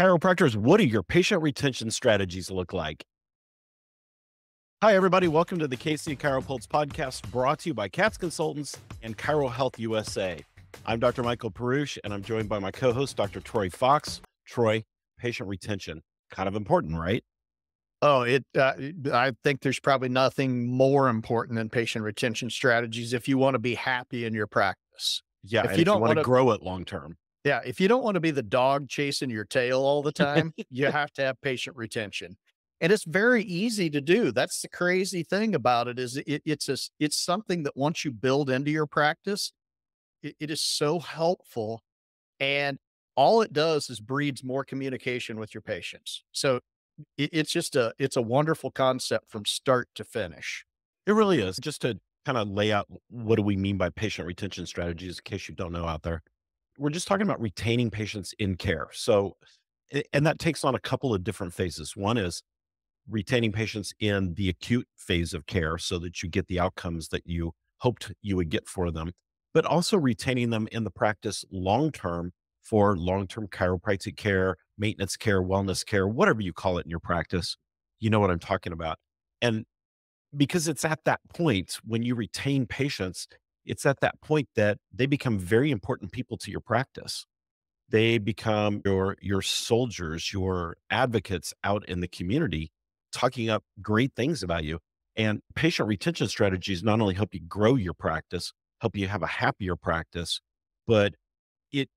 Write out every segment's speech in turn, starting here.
Chiropractors, what do your patient retention strategies look like? Hi, everybody. Welcome to the KC CHIROpulse Podcast, brought to you by CATS Consultants and Chiro Health USA. I'm Dr. Michael Perusich, and I'm joined by my co-host, Dr. Troy Fox. Troy, patient retention, kind of important, right? Oh, I think there's probably nothing more important than patient retention strategies if you want to be happy in your practice. Yeah, If and you if you don't want want to to, grow it long term. yeah, if you don't want to be the dog chasing your tail all the time, you have to have patient retention. And it's very easy to do. That's the crazy thing about it is it's something that once you build into your practice, it is so helpful. And all it does is breeds more communication with your patients. So it's a wonderful concept from start to finish. It really is. Just to kind of lay out what do we mean by patient retention strategies, in case you don't know out there. We're just talking about retaining patients in care. So, and that takes on a couple of different phases. One is retaining patients in the acute phase of care so that you get the outcomes that you hoped you would get for them, but also retaining them in the practice long-term for long-term chiropractic care, maintenance care, wellness care, whatever you call it in your practice. You know what I'm talking about. And because it's at that point when you retain patients, it's at that point that they become very important people to your practice. They become your soldiers, your advocates out in the community, talking up great things about you. And patient retention strategies not only help you grow your practice, help you have a happier practice, but it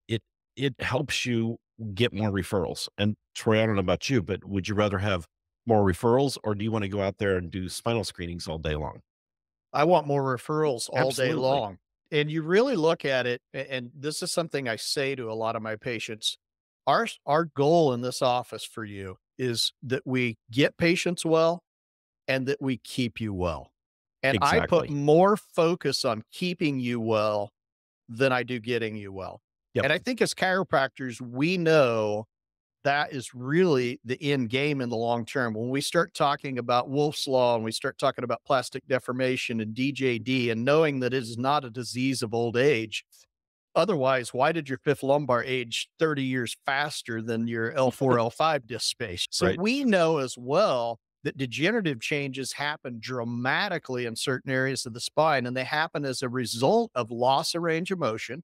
helps you get more referrals. And Troy, I don't know about you, but would you rather have more referrals, or do you want to go out there and do spinal screenings all day long? I want more referrals all day Absolutely. long. And you really look at it, and this is something I say to a lot of my patients. Our goal in this office for you is that we get patients well and that we keep you well. And I put Exactly. more focus on keeping you well than I do getting you well. Yep. And I think as chiropractors, we know that is really the end game in the long term. When we start talking about Wolff's Law and we start talking about plastic deformation and DJD and knowing that it is not a disease of old age. Otherwise, why did your fifth lumbar age 30 years faster than your L4, L5 disc space? So Right. we know as well that degenerative changes happen dramatically in certain areas of the spine, and they happen as a result of loss of range of motion.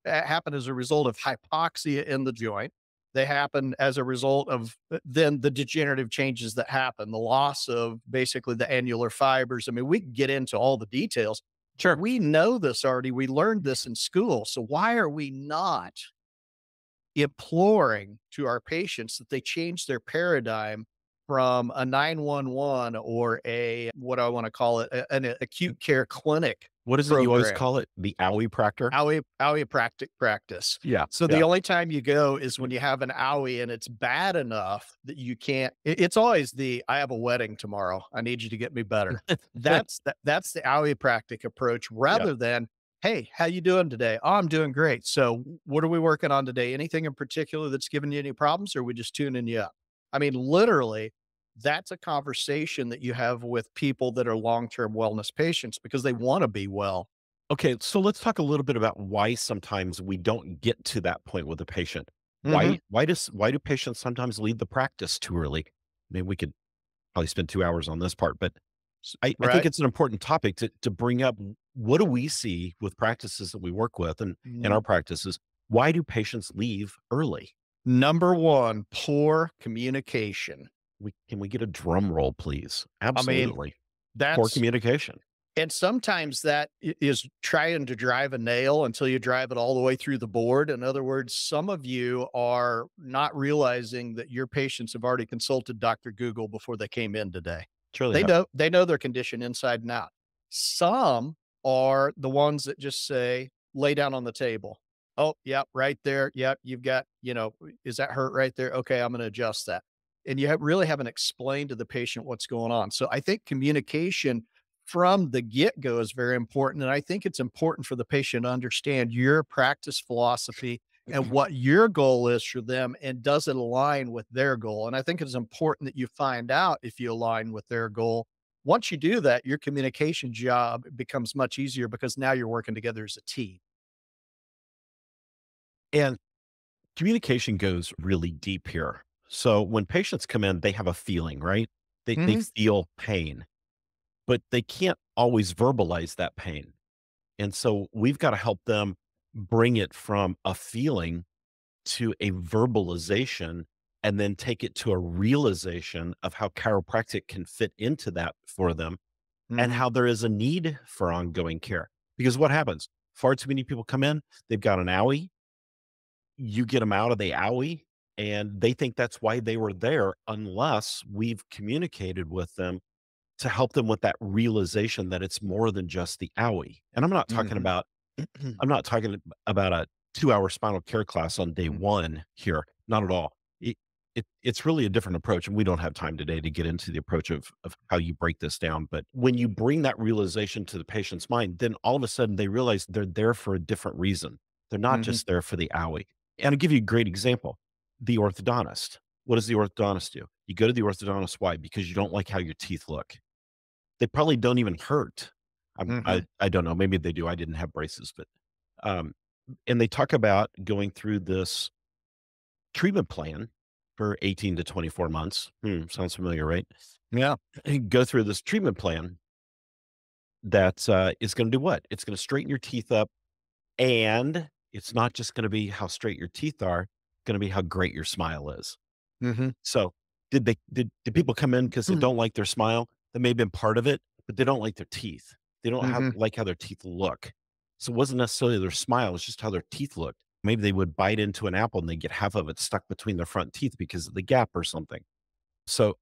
Happen as a result of hypoxia in the joint. They happen as a result of then the degenerative changes that happen, the loss of basically the annular fibers. I mean, we can get into all the details. Sure. We know this already. We learned this in school. So why are we not imploring to our patients that they change their paradigm from a 911 or what I want to call it, an acute care clinic What is it you always program? call it? The owie practor? Chiropractic practice. Yeah. So the Yeah. only time you go is when you have an owie and it's bad enough that you can't. It's always I have a wedding tomorrow. I need you to get me better. That's the chiropractic approach rather than, hey, how you doing today? Oh, I'm doing great. So what are we working on today? Anything in particular that's giving you any problems, or are we just tuning you up? I mean, literally, that's a conversation that you have with people that are long-term wellness patients because they want to be well. Okay, so let's talk a little bit about why sometimes we don't get to that point with a patient. Mhm. Why do patients sometimes leave the practice too early? I mean, we could probably spend 2 hours on this part, but I think Right? it's an important topic to bring up. What do we see with practices that we work with and in our practices? Why do patients leave early? Number one, poor communication. Can we get a drum roll, please? I mean, Absolutely. Poor that's communication. and sometimes that is trying to drive a nail until you drive it all the way through the board. In other words, some of you are not realizing that your patients have already consulted Dr. Google before they came in today. Surely They have. know their condition inside and out. Some are the ones that just say, lay down on the table. Oh, yep, right there. Yep, you've got, is that hurt right there? Okay, I'm going to adjust that. And you really haven't explained to the patient what's going on. So I think communication from the get-go is very important. And I think it's important for the patient to understand your practice philosophy and what your goal is for them, and does it align with their goal. And I think it's important that you find out if you align with their goal. Once you do that, your communication job becomes much easier because now you're working together as a team. And Communication goes really deep here. So when patients come in, they have a feeling, right? They Mhm, feel pain, but they can't always verbalize that pain. And so we've got to help them bring it from a feeling to a verbalization and then take it to a realization of how chiropractic can fit into that for them and mhm, how there is a need for ongoing care. Because what happens? Far too many people come in, they've got an owie, you get them out of the owie, and they think that's why they were there unless we've communicated with them to help them with that realization that it's more than just the owie. And mhm. I'm not talking about a 2-hour spinal care class on day Mm, 1 here, not at all. It's really a different approach, and we don't have time today to get into the approach of how you break this down, but when you bring that realization to the patient's mind, then all of a sudden they realize they're there for a different reason. They're not mhm, just there for the owie. And I'll give you a great example, the orthodontist. What does the orthodontist do? You go to the orthodontist, why? Because you don't like how your teeth look. They probably don't even hurt. mhm, I don't know, maybe they do, I didn't have braces, but, um, and they talk about going through this treatment plan for 18 to 24 months. Sounds familiar, right? yeah, And go through this treatment plan that, is gonna do what? It's gonna straighten your teeth up, and it's not just gonna be how straight your teeth are, it's gonna be how great your smile is. mhm, So, did people come in because they mm, don't like their smile? That may have been part of it, but they don't like their teeth. They don't mhm, like how their teeth look. So, it wasn't necessarily their smile, it's just how their teeth looked. Maybe they would bite into an apple and they get half of it stuck between their front teeth because of the gap or something. So,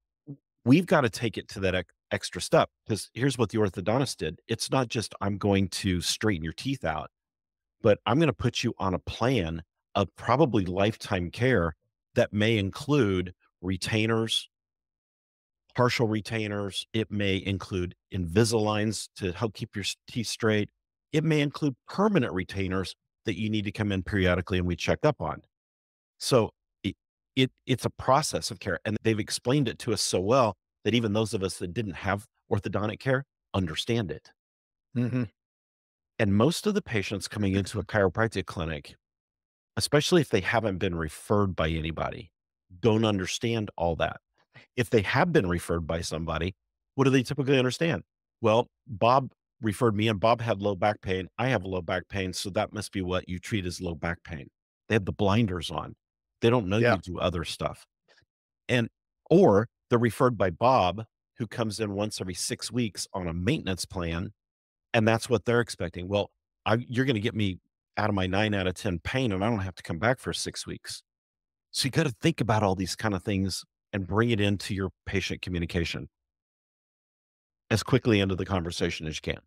we've gotta take it to that extra step, because here's what the orthodontist did. It's not just, "I'm going to straighten your teeth out," but I'm gonna put you on a plan of probably lifetime care that may include retainers, partial retainers. It may include Invisaligns to help keep your teeth straight. It may include permanent retainers that you need to come in periodically and we check up on. So it, it's a process of care, and they've explained it to us so well that even those of us that didn't have orthodontic care understand it. mhm, And most of the patients coming into a chiropractic clinic, especially if they haven't been referred by anybody, don't understand all that. If they have been referred by somebody, what do they typically understand? Well, Bob referred me and Bob had low back pain. I have low back pain. So that must be what you treat as low back pain. They have the blinders on. They don't know yeah, you do other stuff. And, or they're referred by Bob, who comes in once every 6 weeks on a maintenance plan. And that's what they're expecting. Well, you're going to get me out of my 9 out of 10 pain and I don't have to come back for 6 weeks. So you got to think about all these kind of things and bring it into your patient communication as quickly into the conversation as you can.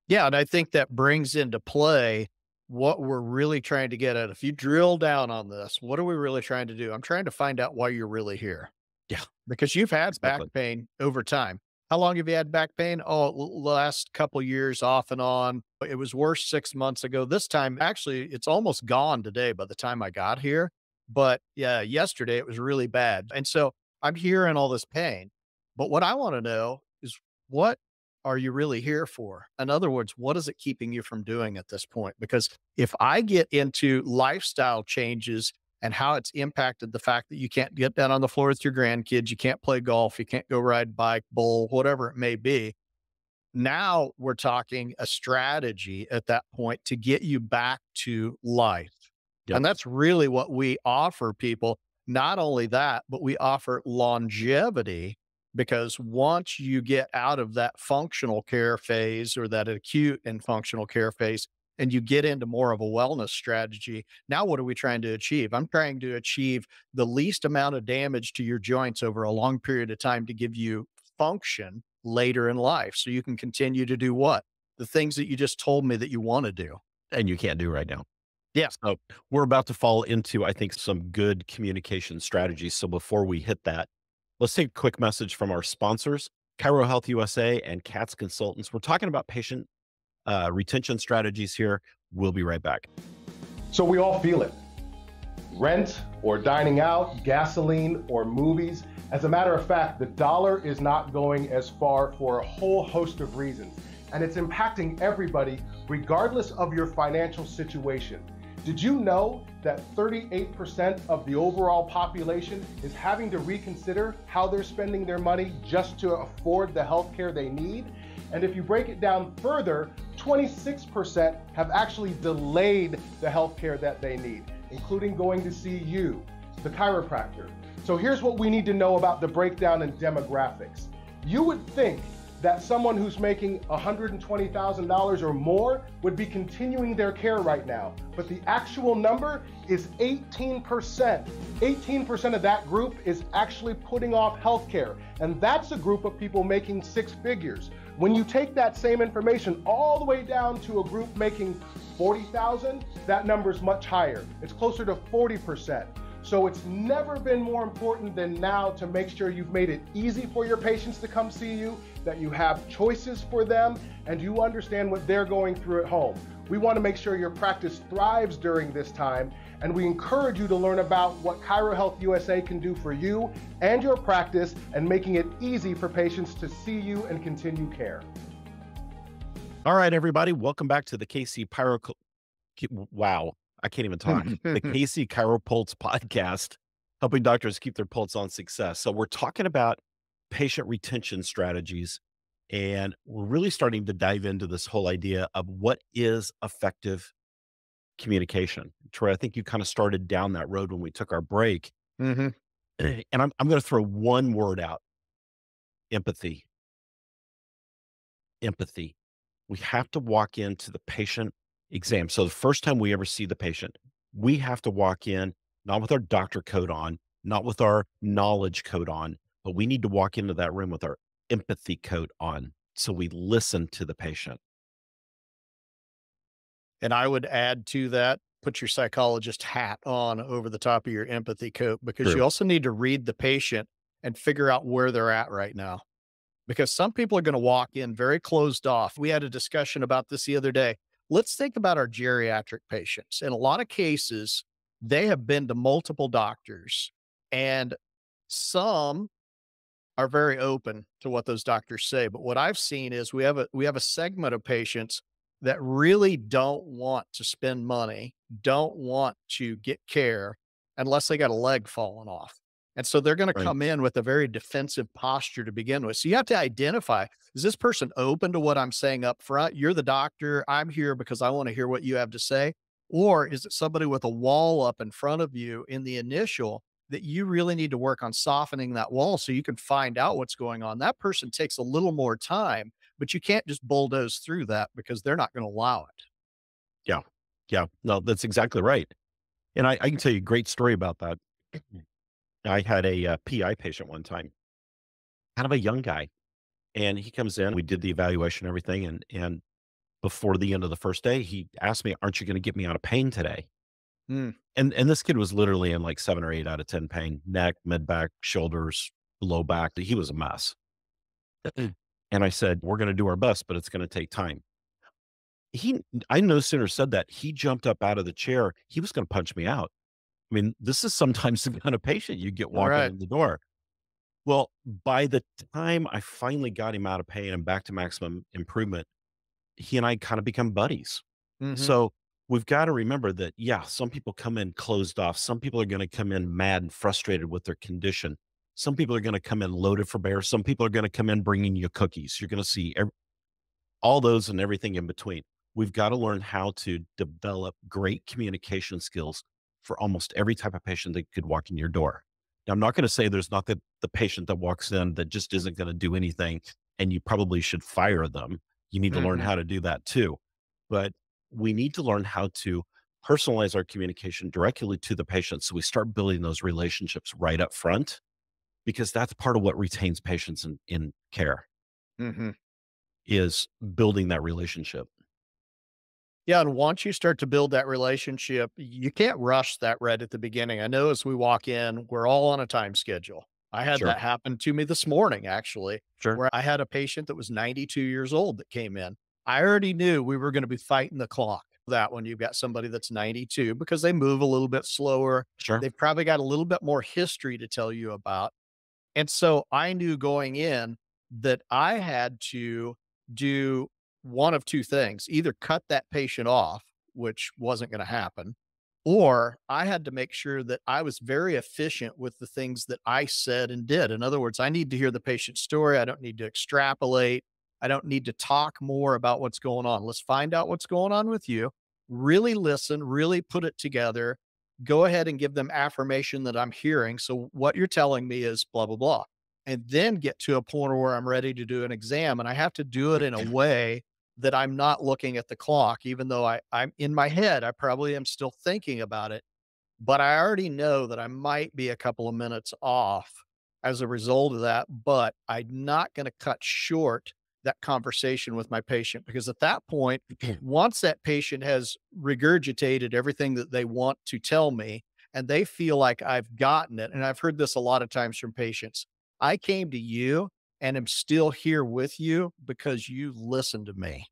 yeah, and I think that brings into play what we're really trying to get at. If you drill down on this, what are we really trying to do? I'm trying to find out why you're really here. Yeah, Because you've had back exactly. pain over time. How long have you had back pain? Oh, last couple years off and on. It was worse 6 months ago. This time, actually, it's almost gone today by the time I got here. But yeah, yesterday it was really bad. And so I'm hearing all this pain. But what I want to know is, what are you really here for? In other words, what is it keeping you from doing at this point? Because if I get into lifestyle changes and how it's impacted the fact that you can't get down on the floor with your grandkids, you can't play golf, you can't go ride bike, bowl, whatever it may be. Now we're talking a strategy at that point to get you back to life. Yep. And that's really what we offer people. Not only that, but we offer longevity, because once you get out of that functional care phase or that acute and functional care phase, and you get into more of a wellness strategy, now what are we trying to achieve? I'm trying to achieve the least amount of damage to your joints over a long period of time to give you function later in life so you can continue to do what? The things that you just told me that you want to do. And you can't do right now. Yeah. So we're about to fall into, I think, some good communication strategies. So before we hit that, let's take a quick message from our sponsors, Chiro Health USA and CATS Consultants. We're talking about patient retention strategies here. We'll be right back. So we all feel it. Rent or dining out, gasoline or movies. As a matter of fact, the dollar is not going as far for a whole host of reasons, and it's impacting everybody regardless of your financial situation. Did you know that 38% of the overall population is having to reconsider how they're spending their money just to afford the health care they need? And if you break it down further, 26% have actually delayed the health care that they need, including going to see you, the chiropractor. So here's what we need to know about the breakdown in demographics. You would think that someone who's making $120,000 or more would be continuing their care right now. But the actual number is 18%. 18% of that group is actually putting off healthcare. And that's a group of people making six figures. When you take that same information all the way down to a group making 40,000, that number is much higher. It's closer to 40%. So it's never been more important than now to make sure you've made it easy for your patients to come see you, that you have choices for them, and you understand what they're going through at home. We want to make sure your practice thrives during this time, and we encourage you to learn about what ChiroHealth USA can do for you and your practice, and making it easy for patients to see you and continue care. All right, everybody, welcome back to the KC Wow, I can't even talk. The KC CHIROpulse Podcast, helping doctors keep their pulse on success. So we're talking about patient retention strategies, and we're really starting to dive into this whole idea of what is effective communication. Troy, I think you kind of started down that road when we took our break. Mm-hmm. And I'm going to throw one word out: empathy. Empathy. We have to walk into the patient exam. So the first time we ever see the patient, we have to walk in, not with our doctor coat on, not with our knowledge coat on, but we need to walk into that room with our empathy coat on. So we listen to the patient. And I would add to that, put your psychologist hat on over the top of your empathy coat, because True. you also need to read the patient and figure out where they're at right now. Because some people are going to walk in very closed off. We had a discussion about this the other day. Let's think about our geriatric patients. In a lot of cases, they have been to multiple doctors, and some are very open to what those doctors say. But what I've seen is we have a segment of patients that really don't want to spend money, don't want to get care unless they got a leg falling off. And so they're going to Right. come in with a very defensive posture to begin with. So you have to identify, is this person open to what I'm saying up front? You're the doctor. I'm here because I want to hear what you have to say. Or is it somebody with a wall up in front of you in the initial that you really need to work on softening that wall so you can find out what's going on? That person takes a little more time, but you can't just bulldoze through that because they're not going to allow it. Yeah. Yeah. No, that's exactly right. And I can tell you a great story about that. I had a PI patient one time, kind of a young guy, and he comes in, we did the evaluation, and everything. And before the end of the first day, he asked me, "Aren't you going to get me out of pain today?" Mm. And this kid was literally in like 7 or 8 out of 10 pain, neck, mid back, shoulders, low back. He was a mess. And I said, "We're going to do our best, but it's going to take time." I no sooner said that, he jumped up out of the chair. He was going to punch me out. I mean, this is sometimes the kind of patient you get walking Right. in the door. Well, by the time I finally got him out of pain and back to maximum improvement, he and I kind of become buddies. Mhm. So we've got to remember that, yeah, some people come in closed off. Some people are going to come in mad and frustrated with their condition. Some people are going to come in loaded for bear. Some people are going to come in bringing you cookies. You're going to see all those and everything in between. We've got to learn how to develop great communication skills for almost every type of patient that could walk in your door. Now, I'm not going to say there's not the patient that walks in that just isn't going to do anything, and you probably should fire them. You need to learn Mhm. how to do that too. But we need to learn how to personalize our communication directly to the patient, so we start building those relationships right up front, because that's part of what retains patients in care, Mhm. is building that relationship. Yeah, and once you start to build that relationship, you can't rush that right at the beginning. I know as we walk in, we're all on a time schedule. I had Sure. that happen to me this morning, actually, Sure. where I had a patient that was 92 years old that came in. I already knew we were going to be fighting the clock. That when you've got somebody that's 92, because they move a little bit slower, Sure. they've probably got a little bit more history to tell you about. And so I knew going in that I had to do one of two things: either cut that patient off, which wasn't going to happen, or I had to make sure that I was very efficient with the things that I said and did. In other words, I need to hear the patient's story. I don't need to extrapolate. I don't need to talk more about what's going on. Let's find out what's going on with you. Really listen, really put it together. Go ahead and give them affirmation that I'm hearing. So what you're telling me is blah, blah, blah. And then get to a point where I'm ready to do an exam. And I have to do it in a way that I'm not looking at the clock, even though I'm in my head, I probably am still thinking about it, but I already know that I might be a couple of minutes off as a result of that. But I'm not going to cut short that conversation with my patient, because at that point, once that patient has regurgitated everything that they want to tell me and they feel like I've gotten it, and I've heard this a lot of times from patients, I came to you and am still here with you because you listened to me.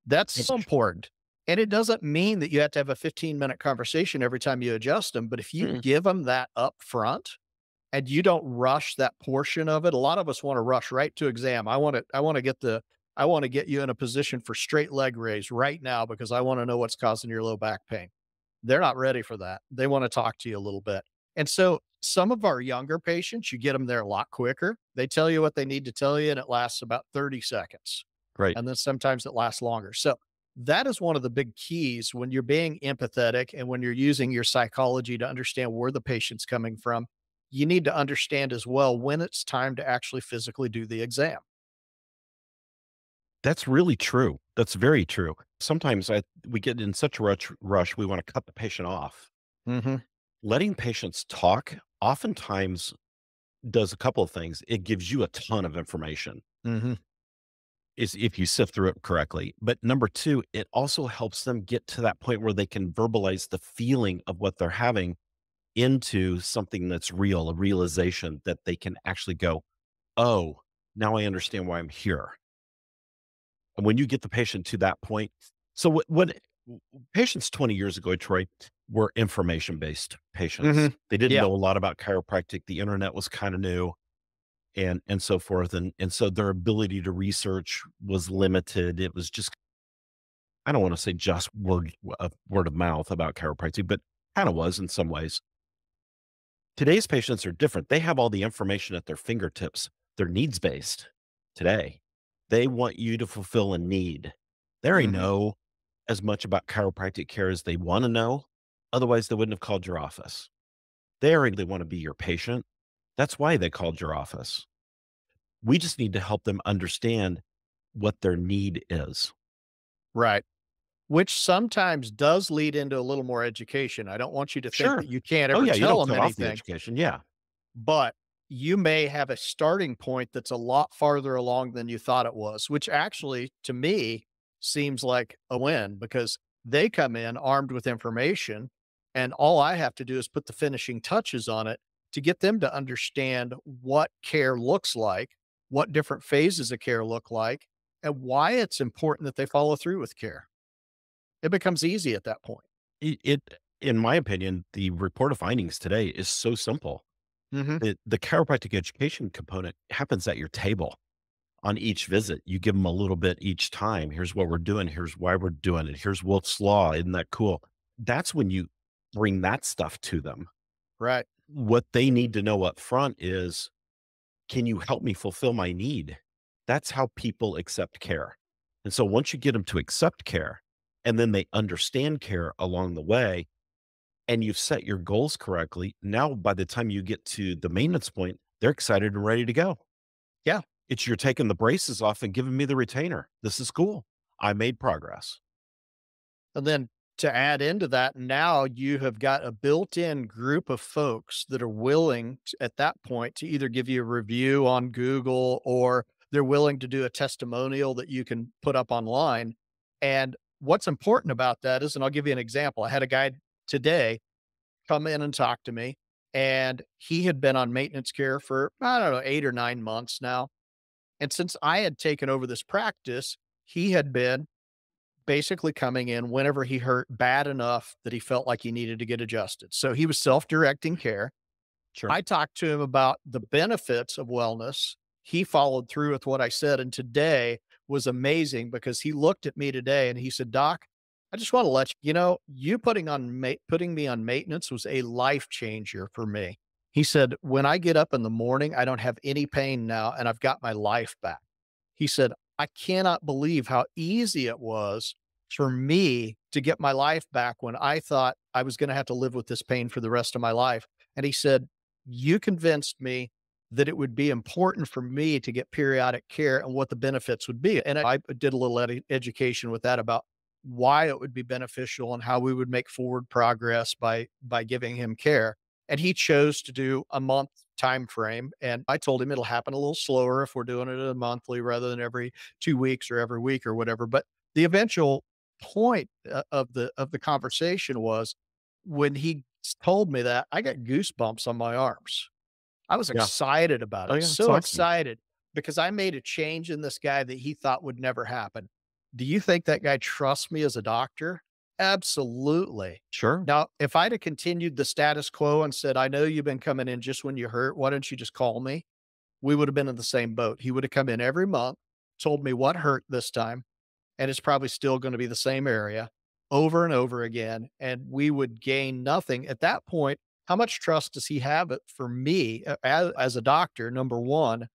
That's It's so important. And it doesn't mean that you have to have a 15-minute conversation every time you adjust them, but if you true. give them that up front and you don't rush that portion of it, a lot of us want to rush right to exam. I want to get you in a position for straight leg raise right now because I want to know what's causing your low back pain. They're not ready for that. They want to talk to you a little bit. And so some of our younger patients, you get them there a lot quicker. They tell you what they need to tell you, and it lasts about 30 seconds. Great. And then sometimes it lasts longer. So that is one of the big keys when you're being empathetic and when you're using your psychology to understand where the patient's coming from. You need to understand as well when it's time to actually physically do the exam. That's really true. That's very true. Sometimes we get in such a rush, we want to cut the patient off. Hmm. Letting patients talk oftentimes does a couple of things. It gives you a ton of information Hmm. is if you sift through it correctly. But number two, it also helps them get to that point where they can verbalize the feeling of what they're having into something that's real, a realization that they can actually go, oh, now I understand why I'm here. And when you get the patient to that point, so when patients 20 years ago, Troy, were information-based patients. Hmm. They didn't Yeah. know a lot about chiropractic. The internet was kind of new and so forth. And so their ability to research was limited. It was just, I don't want to say just word of mouth about chiropractic, but kind of was in some ways. Today's patients are different. They have all the information at their fingertips. They're needs based today. They want you to fulfill a need. They already Hmm. know as much about chiropractic care as they want to know. Otherwise, they wouldn't have called your office. They already want to be your patient. That's why they called your office. We just need to help them understand what their need is. Right. Which sometimes does lead into a little more education. I don't want you to think Sure. that you can't Oh, ever yeah. You tell don't them cut off the anything, education. Yeah. but you may have a starting point that's a lot farther along than you thought it was, which actually to me seems like a win because they come in armed with information and all I have to do is put the finishing touches on it to get them to understand what care looks like, what different phases of care look like, and why it's important that they follow through with care. It becomes easy at that point. In my opinion, the report of findings today is so simple. Mhm. The chiropractic education component happens at your table on each visit. You give them a little bit each time. Here's what we're doing. Here's why we're doing it. Here's Wolf's Law. Isn't that cool? That's when you bring that stuff to them. Right. What they need to know up front is, can you help me fulfill my need? That's how people accept care. And so once you get them to accept care and then they understand care along the way, and you've set your goals correctly, now by the time you get to the maintenance point, they're excited and ready to go. Yeah. It's you're taking the braces off and giving me the retainer. This is cool. I made progress. And then to add into that, now you have got a built-in group of folks that are willing at that point to either give you a review on Google or they're willing to do a testimonial that you can put up online. And what's important about that is, and I'll give you an example. I had a guy today come in and talk to me, and he had been on maintenance care for, I don't know, 8 or 9 months now. And since I had taken over this practice, he had been basically coming in whenever he hurt bad enough that he felt like he needed to get adjusted. So he was self-directing care. Sure. I talked to him about the benefits of wellness. He followed through with what I said. And today was amazing because he looked at me today and he said, Doc, I just want to let you know, you putting me on maintenance was a life changer for me. He said, when I get up in the morning, I don't have any pain now and I've got my life back. He said, I cannot believe how easy it was for me to get my life back when I thought I was going to have to live with this pain for the rest of my life. And he said, you convinced me that it would be important for me to get periodic care and what the benefits would be. And I did a little education with that about why it would be beneficial and how we would make forward progress by giving him care. And he chose to do a month time frame. And I told him it'll happen a little slower if we're doing it a monthly rather than every 2 weeks or every week or whatever. But the eventual point of the conversation was when he told me that, I got goosebumps on my arms. I was Yeah. excited about Oh it, yeah. It's so awesome. excited because I made a change in this guy that he thought would never happen. Do you think that guy trusts me as a doctor? Absolutely. Sure. Now, if I'd have continued the status quo and said, I know you've been coming in just when you hurt, why don't you just call me? We would have been in the same boat. He would have come in every month, told me what hurt this time, and it's probably still going to be the same area over and over again. And we would gain nothing. At that point, how much trust does he have it for me as a doctor, number one,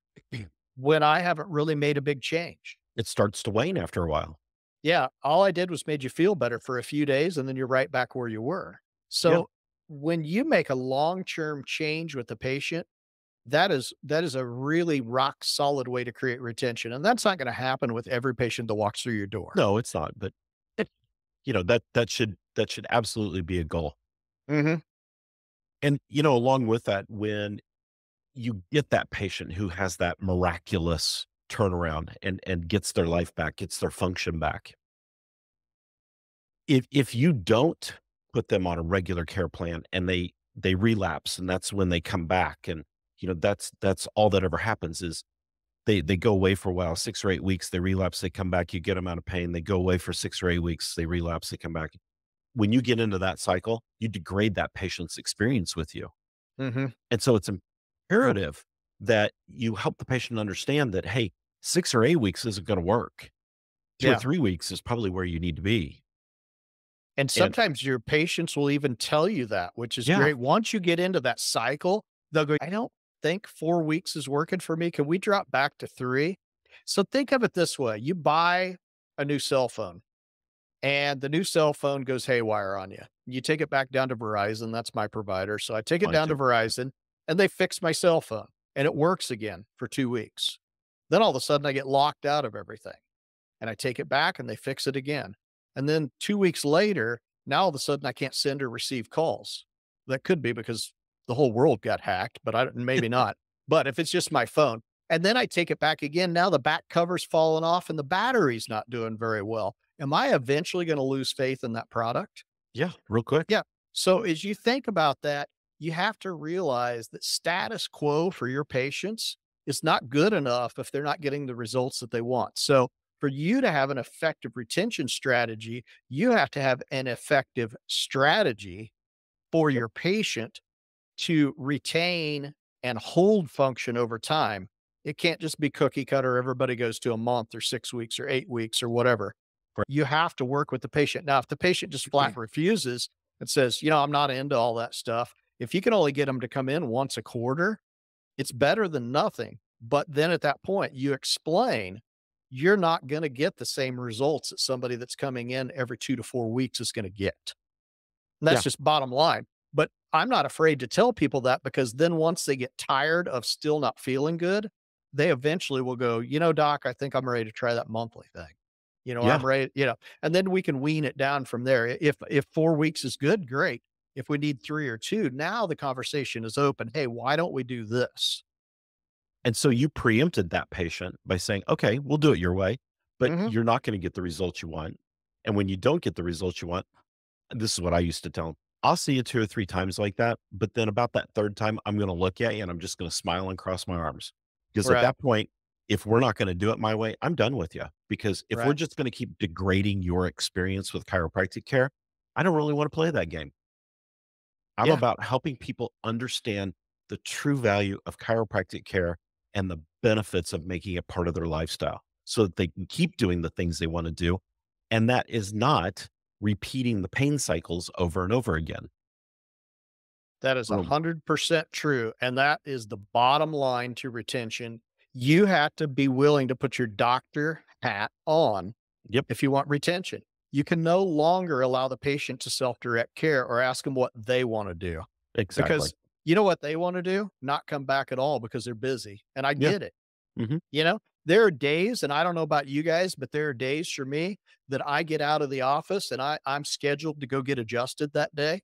when I haven't really made a big change? It starts to wane after a while. Yeah, all I did was made you feel better for a few days, and then you're right back where you were. Yeah. So when you make a long-term change with the patient, that is a really rock solid way to create retention. And that's not going to happen with every patient that walks through your door. No, it's not. But that should absolutely be a goal. Hmm. And along with that, when you get that patient who has that miraculous turnaround and gets their life back, gets their function back. If you don't put them on a regular care plan and they relapse and that's when they come back and that's all that ever happens is they go away for a while, 6 or 8 weeks, they relapse, they come back, you get them out of pain, they go away for 6 or 8 weeks, they relapse, they come back. When you get into that cycle, you degrade that patient's experience with you. Hmm. And so it's imperative that you help the patient understand that, hey, 6 or 8 weeks isn't going to work. Two or Yeah. 3 weeks is probably where you need to be. And And sometimes your patients will even tell you that, which is yeah, great. Once you get into that cycle, they'll go, I don't think 4 weeks is working for me. Can we drop back to 3? So think of it this way. You buy a new cell phone and the new cell phone goes haywire on you. You take it back down to Verizon. That's my provider. So I take it mine down to too. Verizon and they fix my cell phone and it works again for 2 weeks. Then all of a sudden I get locked out of everything and I take it back and they fix it again. And then 2 weeks later, now all of a sudden I can't send or receive calls. That could be because the whole world got hacked, but maybe not. But if it's just my phone, and then I take it back again, now the back cover's fallen off and the battery's not doing very well. Am I eventually going to lose faith in that product? Yeah, real quick. Yeah. So as you think about that, you have to realize that status quo for your patients is not good enough if they're not getting the results that they want. So for you to have an effective retention strategy, you have to have an effective strategy for your patient to retain and hold function over time. It can't just be cookie cutter. Everybody goes to a month or 6 weeks or 8 weeks or whatever. Right. You have to work with the patient. Now, if the patient just flat refuses and says, I'm not into all that stuff. If you can only get them to come in once a quarter, it's better than nothing. But then at that point, you explain you're not going to get the same results that somebody that's coming in every 2 to 4 weeks is going to get. And Yeah. that's just bottom line. But I'm not afraid to tell people that because then once they get tired of still not feeling good, they eventually will go, doc, I think I'm ready to try that monthly thing. Yeah. I'm ready, and then we can wean it down from there. If 4 weeks is good, great. If we need 3 or 2, now the conversation is open. Hey, why don't we do this? And so you preempted that patient by saying, okay, we'll do it your way, but Hmm. you're not going to get the results you want. And when you don't get the results you want, this is what I used to tell them. I'll see you 2 or 3 times like that. But then about that third time, I'm going to look at you and I'm just going to smile and cross my arms. Because at Right, that point, if we're not going to do it my way, I'm done with you. Because if we're right. just going to keep degrading your experience with chiropractic care, I don't really want to play that game. I'm Yeah, about helping people understand the true value of chiropractic care and the benefits of making it part of their lifestyle so that they can keep doing the things they want to do. And that is not repeating the pain cycles over and over again. That is Boom. 100% true. And that is the bottom line to retention. You have to be willing to put your doctor hat on Yep, if you want retention. You can no longer allow the patient to self-direct care or ask them what they want to do, exactly. because you know what they want to do? Not come back at all because they're busy. And I Yeah. get it. Mhm. You know, there are days, and I don't know about you guys, but there are days for me that I get out of the office and I'm scheduled to go get adjusted that day.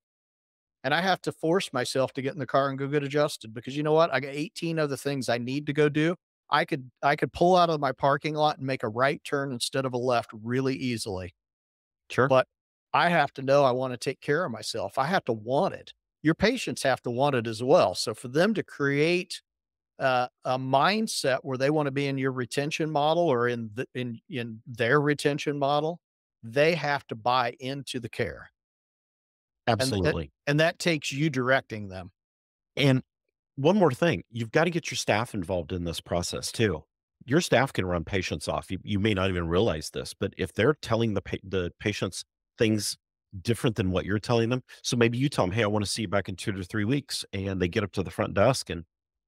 And I have to force myself to get in the car and go get adjusted because you know what? I got 18 other things I need to go do. I could pull out of my parking lot and make a right turn instead of a left really easily. Sure. But I have to know I want to take care of myself. I have to want it. Your patients have to want it as well. So for them to create a mindset where they want to be in your retention model or in their retention model, they have to buy into the care. And that Absolutely. and that takes you directing them. And one more thing, you've got to get your staff involved in this process too. Your staff can run patients off. You may not even realize this, but if they're telling the patients things different than what you're telling them, so maybe you tell them, "Hey, I want to see you back in 2 to 3 weeks," and they get up to the front desk, and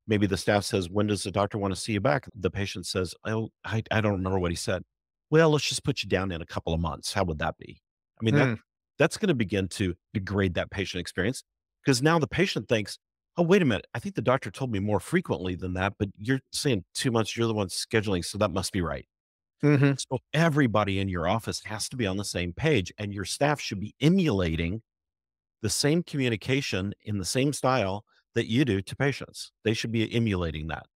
maybe the staff says, "When does the doctor want to see you back?" The patient says, "Oh, I don't remember what he said." Well, let's just put you down in a couple of months. How would that be? I mean, Mm. that's going to begin to degrade that patient experience because now the patient thinks, "Oh, wait a minute. I think the doctor told me more frequently than that, but you're saying 2 months, you're the one scheduling, so that must be right." Mhm. So everybody in your office has to be on the same page, and your staff should be emulating the same communication in the same style that you do to patients. They should be emulating that.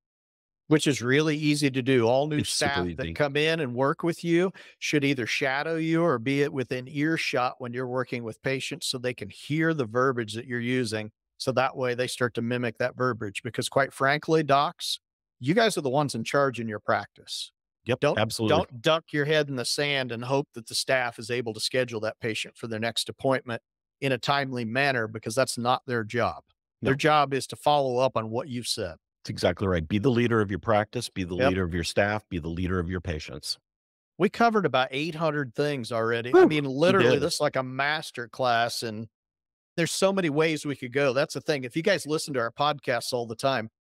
Which is really easy to do. All new It's super staff that easy. come in and work with you should either shadow you or be it within earshot when you're working with patients so they can hear the verbiage that you're using. So that way they start to mimic that verbiage. Because quite frankly, docs, you guys are the ones in charge in your practice. Yep, Don't absolutely. don't duck your head in the sand and hope that the staff is able to schedule that patient for their next appointment in a timely manner because that's not their job. Their No, job is to follow up on what you've said. it's exactly right. Be the leader of your practice, be the Yep. leader of your staff, be the leader of your patients. We covered about 800 things already. I Whew, mean, we literally, did. this is like a master class, and there's so many ways we could go. That's the thing. If you guys listen to our podcasts all the time,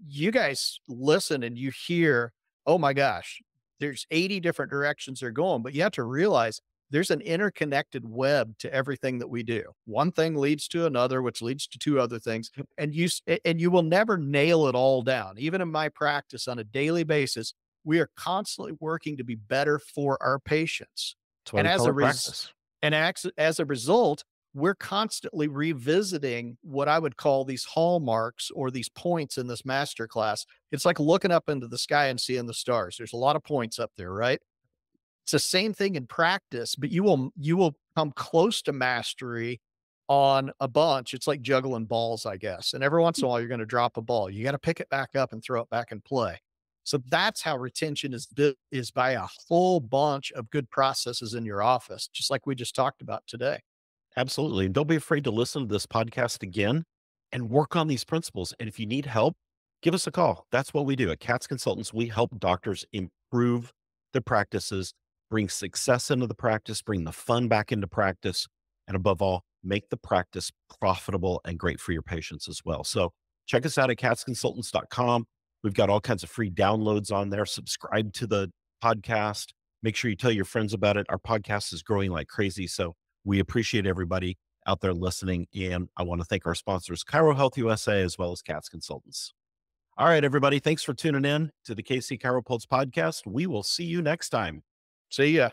you guys listen and you hear, oh my gosh, there's 80 different directions they're going, but you have to realize there's an interconnected web to everything that we do. One thing leads to another, which leads to two other things, and you will never nail it all down. Even in my practice on a daily basis, we are constantly working to be better for our patients. That's why And we as call a it res- practice. and as a result, we're constantly revisiting what I would call these hallmarks or these points in this master class. It's like looking up into the sky and seeing the stars. There's a lot of points up there, right? It's the same thing in practice, but you will come close to mastery on a bunch. It's like juggling balls, I guess. And every once in a while, you're going to drop a ball. You got to pick it back up and throw it back in play. So that's how retention is built, is by a whole bunch of good processes in your office, just like we just talked about today. Absolutely. And don't be afraid to listen to this podcast again and work on these principles. And if you need help, give us a call. That's what we do at CATS Consultants. We help doctors improve their practices, bring success into the practice, bring the fun back into practice, and above all, make the practice profitable and great for your patients as well. So check us out at catsconsultants.com. We've got all kinds of free downloads on there. Subscribe to the podcast. Make sure you tell your friends about it. Our podcast is growing like crazy. So we appreciate everybody out there listening. And I want to thank our sponsors, Chiro Health USA, as well as CATS Consultants. All right, everybody. Thanks for tuning in to the KC CHIROpulse Podcast. We will see you next time. See ya.